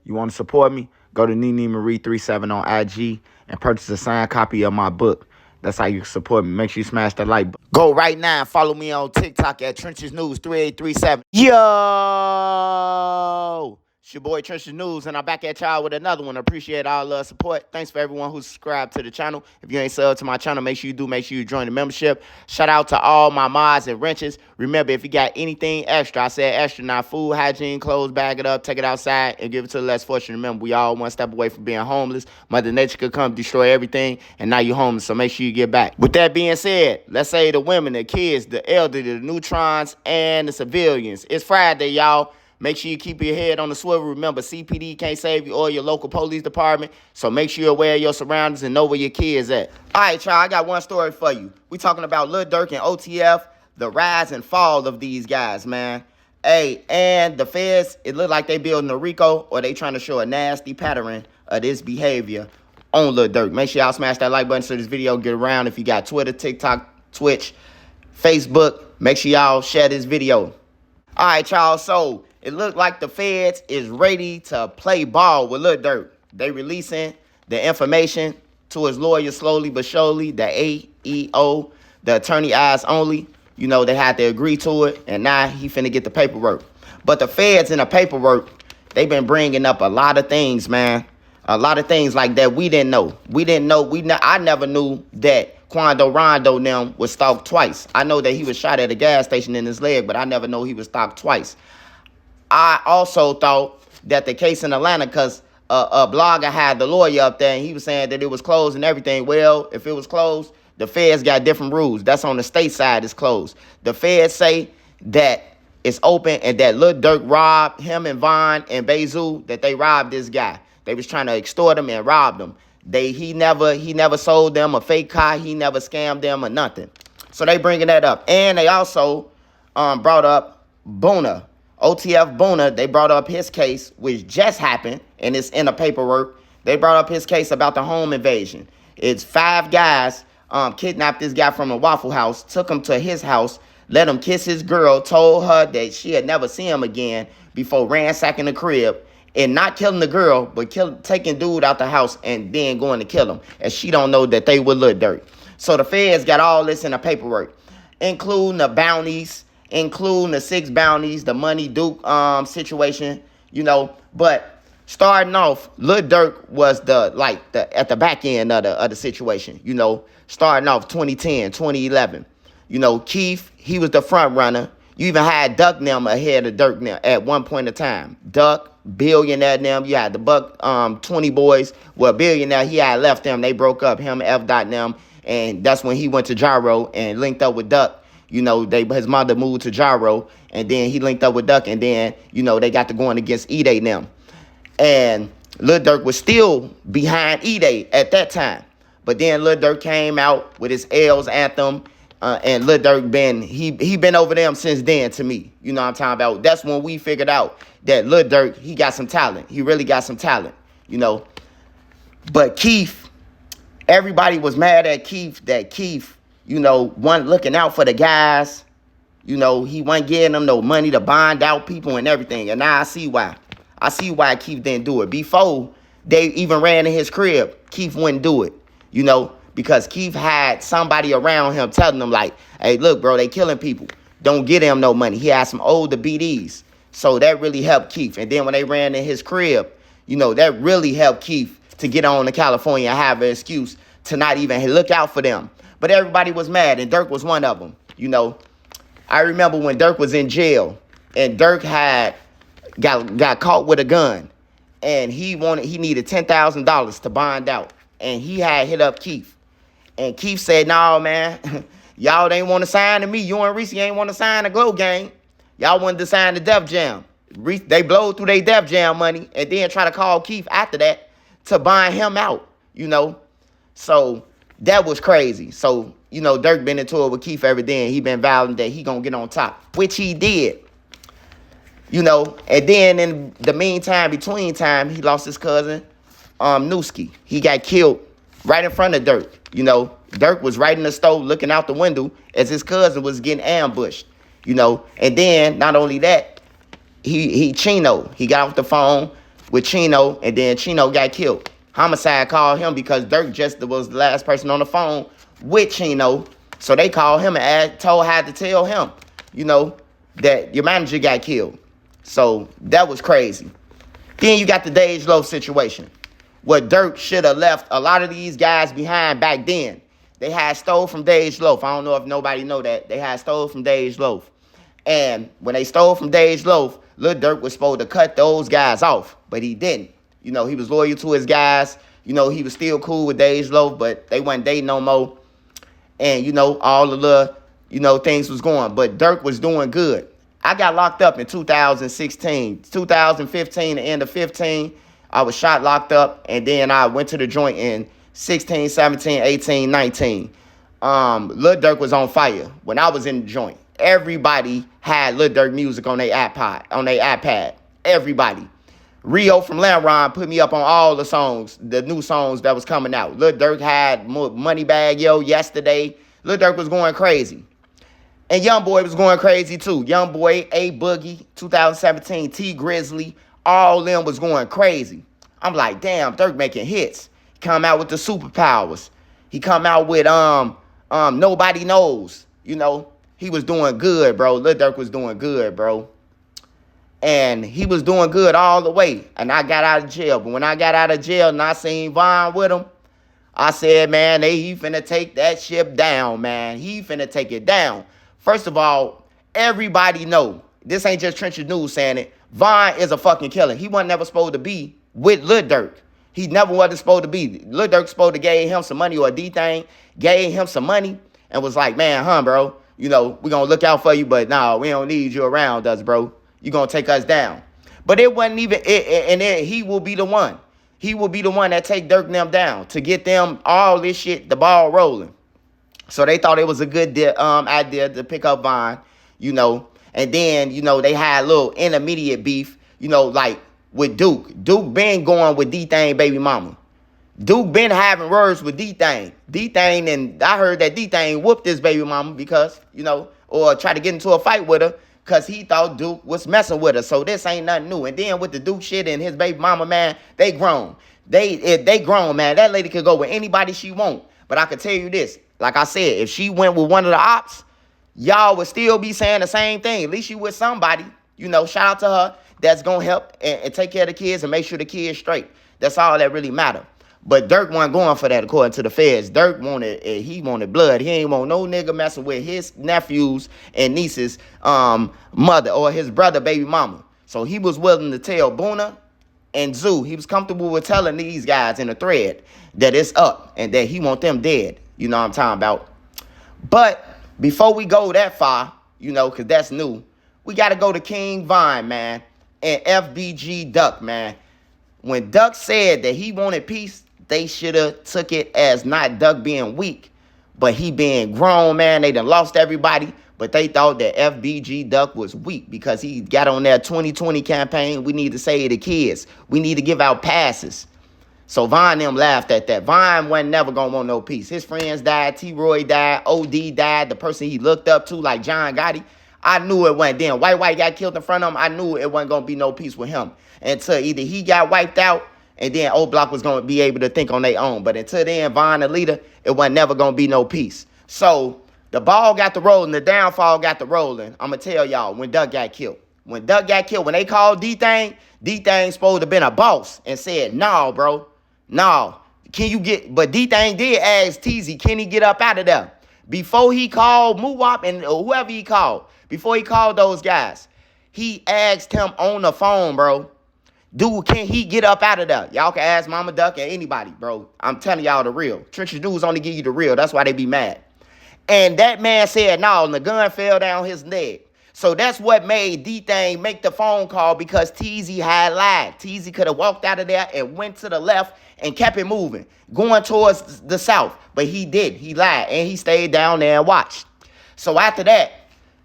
You want to support me? Go to Nene Marie 37 on IG and purchase a signed copy of my book. That's how you support me. Make sure you smash that like button. Go right now and follow me on TikTok at Trenches News 3837. Yo! It's your boy Trenches News, and I'm back at y'all with another one. Appreciate all the support. Thanks for everyone who subscribed to the channel. If you ain't subbed to my channel, make sure you do. Make sure you join the membership. Shout out to all my mods and wrenches. Remember, if you got anything extra, I said extra, not food, hygiene, clothes, bag it up, take it outside, and give it to the less fortunate. Remember, we all one step away from being homeless. Mother Nature could come destroy everything, and now you're homeless, so make sure you get back. With that being said, let's say the women, the kids, the elderly, the neutrons, and the civilians. It's Friday, y'all. Make sure you keep your head on the swivel. Remember, CPD can't save you or your local police department, so make sure you're aware of your surroundings and know where your kids at. All right, y'all, I got one story for you. We talking about Lil Durk and OTF, the rise and fall of these guys, man. Hey, and the feds, it look like they building a RICO, or they trying to show a nasty pattern of this behavior on Lil Durk. Make sure y'all smash that like button so this video get around. If you got Twitter, TikTok, Twitch, Facebook, make sure y'all share this video. All right, y'all, so it looked like the feds is ready to play ball with Lil Durk. They releasing the information to his lawyer slowly but surely, the AEO, the attorney eyes only. You know, they had to agree to it, and now he finna get the paperwork. But the feds in the paperwork, they been bringing up a lot of things, man. A lot of things like that we didn't know. I never knew that Quando Rondo them was stalked twice. I know that he was shot at a gas station in his leg, but I never know he was stalked twice. I also thought that the case in Atlanta, because a blogger had the lawyer up there, and he was saying that it was closed and everything. Well, if it was closed, the feds got different rules. That's on the state side, it's closed. The feds say that it's open and that Lil Durk robbed him and Vaughn and Bezu, that they robbed this guy. They was trying to extort him and rob him. He never sold them a fake car. He never scammed them or nothing. So they bringing that up. And they also brought up Boona. OTF Boona, they brought up his case, which just happened, and it's in the paperwork. They brought up his case about the home invasion. It's 5 guys kidnapped this guy from a Waffle House, took him to his house, let him kiss his girl, told her that she had never seen him again before ransacking the crib and not killing the girl, but taking dude out the house and then going to kill him, as she don't know that they were Lil Durk. So the feds got all this in the paperwork, including the bounties, including the 6 bounties, the Money Duke situation, you know. But starting off, Lil Durk was at the back end of the situation, you know. Starting off 2010, 2011, you know, Keith, he was the front runner. You even had Duck them ahead of Durk them at one point in time. Duck, Billionaire them. You had the Buck 20 boys. Well, Billionaire, he had left them. They broke up, him, F. Dot them, and that's when he went to Gyro and linked up with Duck. You know, his mother moved to Gyro, and then he linked up with Duck, and then, you know, they got to going against E-Day them. And Lil Durk was still behind E-Day at that time. But then Lil Durk came out with his L's anthem, and Lil Durk he been over them since then to me. You know what I'm talking about? That's when we figured out that Lil Durk, he got some talent. He really got some talent, you know. But Keith, everybody was mad at Keith, that Keith, you know, wasn't looking out for the guys. You know, he wasn't getting them no money to bond out people and everything. And now I see why. I see why Keith didn't do it. Before they even ran in his crib, Keith wouldn't do it, you know, because Keith had somebody around him telling him, like, hey, look, bro, they killing people. Don't get him no money. He had some older BDs. So that really helped Keith. And then when they ran in his crib, you know, that really helped Keith to get on to California and have an excuse to not even look out for them. But everybody was mad, and Durk was one of them, you know. I remember when Durk was in jail, and Durk got caught with a gun, and he needed $10,000 to bond out, and he had hit up Keith. And Keith said, no, man, y'all ain't want to sign to me. You and Reese ain't want to sign the Glow Gang. Y'all wanted to sign the Def Jam. They blowed through their Def Jam money and then try to call Keith after that to bind him out, you know. So that was crazy. So, you know, Durk been into it with Keith every day, and he been vowing that he gonna get on top, which he did. You know, and then in the meantime, between time, he lost his cousin, Newski. He got killed right in front of Durk. You know, Durk was right in the stove looking out the window as his cousin was getting ambushed. You know, and then not only that, he Chino. He got off the phone, with Chino, and then Chino got killed. Homicide called him because Durk just was the last person on the phone with Chino. So they called him and had to tell him, that your manager got killed. So that was crazy. Then you got the Dej Loaf situation, where Durk should have left a lot of these guys behind back then. They had stole from Dej Loaf. I don't know if nobody know that. They had stole from Dej Loaf. And when they stole from Dej Loaf, Lil Durk was supposed to cut those guys off, but he didn't. He was loyal to his guys. He was still cool with Dej Loaf, but they wasn't dating no more. And, all the little, things was going. But Durk was doing good. I got locked up in 2016. 2015, the end of 15, I was shot, locked up, and then I went to the joint in 16, 17, 18, 19. Lil Durk was on fire when I was in the joint. Everybody had Lil Durk music on their iPad. Everybody. Rio from Lamron put me up on all the songs, the new songs that was coming out. Lil Durk had Moneybag Yo, Yesterday. Lil Durk was going crazy. And Youngboy was going crazy too. Youngboy, A Boogie, 2017, T Grizzly, all them was going crazy. I'm like, damn, Durk making hits. He come out with the superpowers. He come out with Nobody Knows. He was doing good, bro. Lil Durk was doing good, bro. And he was doing good all the way. And I got out of jail. But when I got out of jail and I seen Von with him, I said, man, he finna take that ship down, man. He finna take it down. First of all, everybody know, this ain't just Trenches News saying it, Von is a fucking killer. He wasn't never supposed to be with Lil Durk. He never wasn't supposed to be. Lil Durk supposed to gave him some money, or D-Thing gave him some money and was like, man, bro, we gonna look out for you, but nah, we don't need you around us, bro. You gonna take us down. But it wasn't even, he will be the one. He will be the one that take Durk and them down to get them all this shit, the ball rolling. So they thought it was a good idea to pick up Von, and then, they had a little intermediate beef, like with Duke. Duke been going with D-Thing baby mama. Duke been having words with D-Thing. D-Thing, and I heard that D-Thing whooped his baby mama because, or tried to get into a fight with her because he thought Duke was messing with her. So this ain't nothing new. And then with the Duke shit and his baby mama, man, they grown. They grown, man. That lady could go with anybody she want. But I can tell you this. Like I said, if she went with one of the ops, y'all would still be saying the same thing. At least she with somebody, shout out to her, that's going to help and take care of the kids and make sure the kids straight. That's all that really matter. But Durk wasn't going for that according to the feds. Durk wanted blood. He ain't want no nigga messing with his nephews and nieces' mother or his brother baby mama. So he was willing to tell Boona and Zoo, he was comfortable with telling these guys in a thread that it's up and that he want them dead. You know what I'm talking about? But before we go that far, because that's new, we got to go to King Von, man, and FBG Duck, man. When Duck said that he wanted peace, they should have took it as not Duck being weak, but he being grown, man. They done lost everybody, but they thought that FBG Duck was weak because he got on that 2020 campaign. We need to save the kids. We need to give out passes. So Von them laughed at that. Von wasn't never going to want no peace. His friends died. T-Roy died. OD died. The person he looked up to, like John Gotti. I knew it wasn't then. White got killed in front of him. I knew it wasn't going to be no peace with him. Until either he got wiped out and then O Block was going to be able to think on their own. But until then, Von the leader, it wasn't never going to be no peace. So the ball got the rolling. The downfall got the rolling. I'm going to tell y'all when Duck got killed. When Duck got killed, when they called D-Thing supposed to have been a boss and said, no, bro. No, can you get, but D-Thing did ask Teezy, can he get up out of there? Before he called Muwop and whoever he called, before he called those guys, he asked him on the phone, bro, dude, can he get up out of there? Y'all can ask Mama Duck and anybody, bro. I'm telling y'all the real. Trenches News only give you the real. That's why they be mad. And that man said no, and the gun fell down his neck. So that's what made D-Thing make the phone call because Teezy had lied. Teezy could have walked out of there and went to the left and kept it moving, going towards the south. But he did. He lied, and he stayed down there and watched. So after that,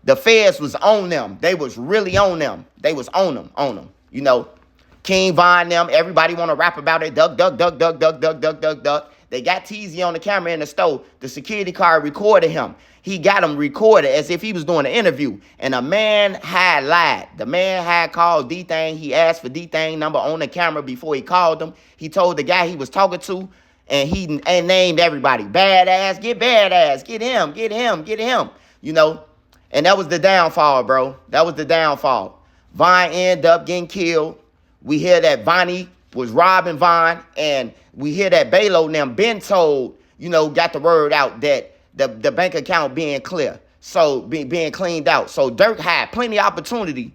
the feds was on them. They was really on them. They was on them. King Von them, everybody want to rap about it. Duck. They got TZ on the camera in the store. The security guard recorded him. He got him recorded as if he was doing an interview. And a man had lied. The man had called D-Thing. He asked for D-Thing number on the camera before he called him. He told the guy he was talking to, and he named everybody. Badass, get him, get him. You know, and that was the downfall, bro. That was the downfall. Vine ended up getting killed. We hear that Vonnie was robbing Vine, and we hear that Balo and them been told, you know, got the word out that the bank account being clear, so being cleaned out. So Durk had plenty of opportunity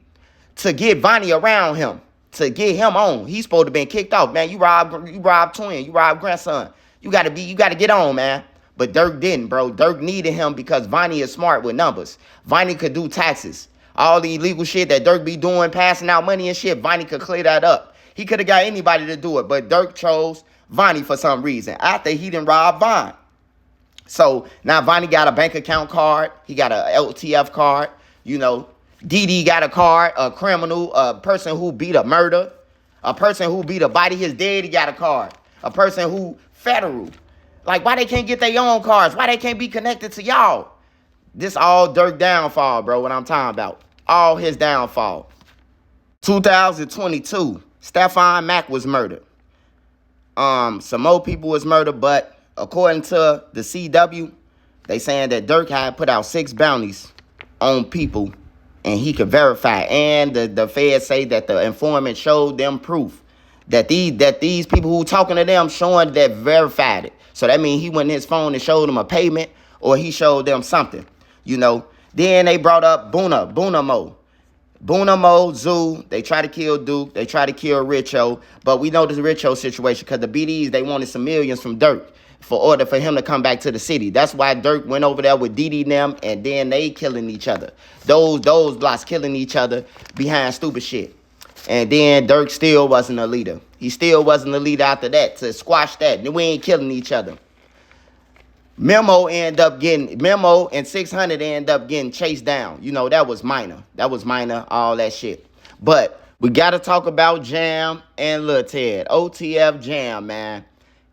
to get Vonnie around him, to get him on. He's supposed to have been kicked off, man. You robbed twin, you robbed grandson. You gotta get on, man. But Durk didn't, bro. Durk needed him because Vonnie is smart with numbers. Vonnie could do taxes. All the illegal shit that Durk be doing, passing out money and shit, Vonnie could clear that up. He could have got anybody to do it, but Durk chose Vonnie for some reason after he didn't rob Vine. So now Vonnie got a bank account card. He got a LTF card. You know, DD got a card. A criminal, a person who beat a murder, a person who beat a body his dead, he got a card. A person who federal. Like, why they can't get their own cards? Why they can't be connected to y'all? This all Durk downfall, bro, what I'm talking about. All his downfall. 2022, Stephon Mack was murdered. Some more people was murdered, but according to the CW, they saying that Durk had put out 6 bounties on people, and he could verify. And the feds say that the informant showed them proof that these people who talking to them showing that verified it. So that means he went in his phone and showed them a payment, or he showed them something, you know. Then they brought up Boonamo, Zoo. They tried to kill Duke. They tried to kill Richo. But we know this Richo situation because the BDs, they wanted some millions from Durk for order for him to come back to the city. That's why Durk went over there with DD and them, and then they killing each other. Those blocks killing each other behind stupid shit. And then Durk still wasn't a leader. He still wasn't a leader after that to squash that. We ain't killing each other. Memo and 600 end up getting chased down. You know, that was minor. All that shit. But we got to talk about Jam and Lil Ted. OTF Jam, man.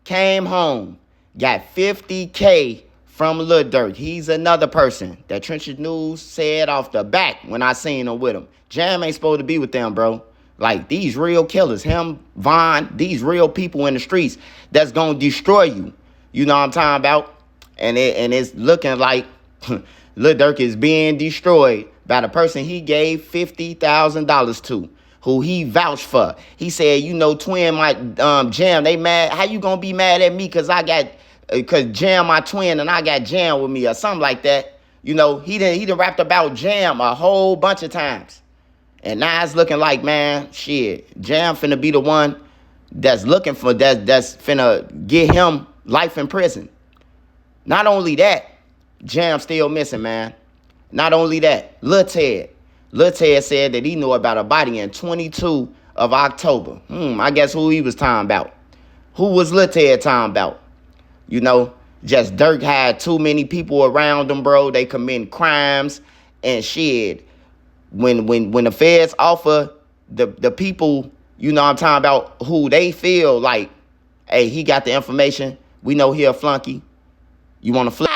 Came home. Got $50K from Lil Durk. He's another person that Trenches News said off the back when I seen him with him. Jam ain't supposed to be with them, bro. Like, these real killers, him, Vaughn, these real people in the streets that's going to destroy you. You know what I'm talking about? And it's looking like Lil Durk is being destroyed by the person he gave $50,000 to, who he vouched for. He said, you know, twin, my Jam, they mad. How you going to be mad at me because Jam my twin and I got Jam with me or something like that? You know, he done rapped about Jam a whole bunch of times. And now it's looking like, man, shit, Jam finna be the one that's looking for that's finna get him life in prison. Not only that, Jam still missing, man. Not only that, Lil Ted said that he knew about a body in 22 of October. I guess who he was talking about. Who was Lil Ted talking about? You know, just Durk had too many people around him, bro. They committing crimes and shit. When the feds offer the people, you know what I'm talking about, who they feel like, hey, he got the information. We know he a flunky. You want to flip?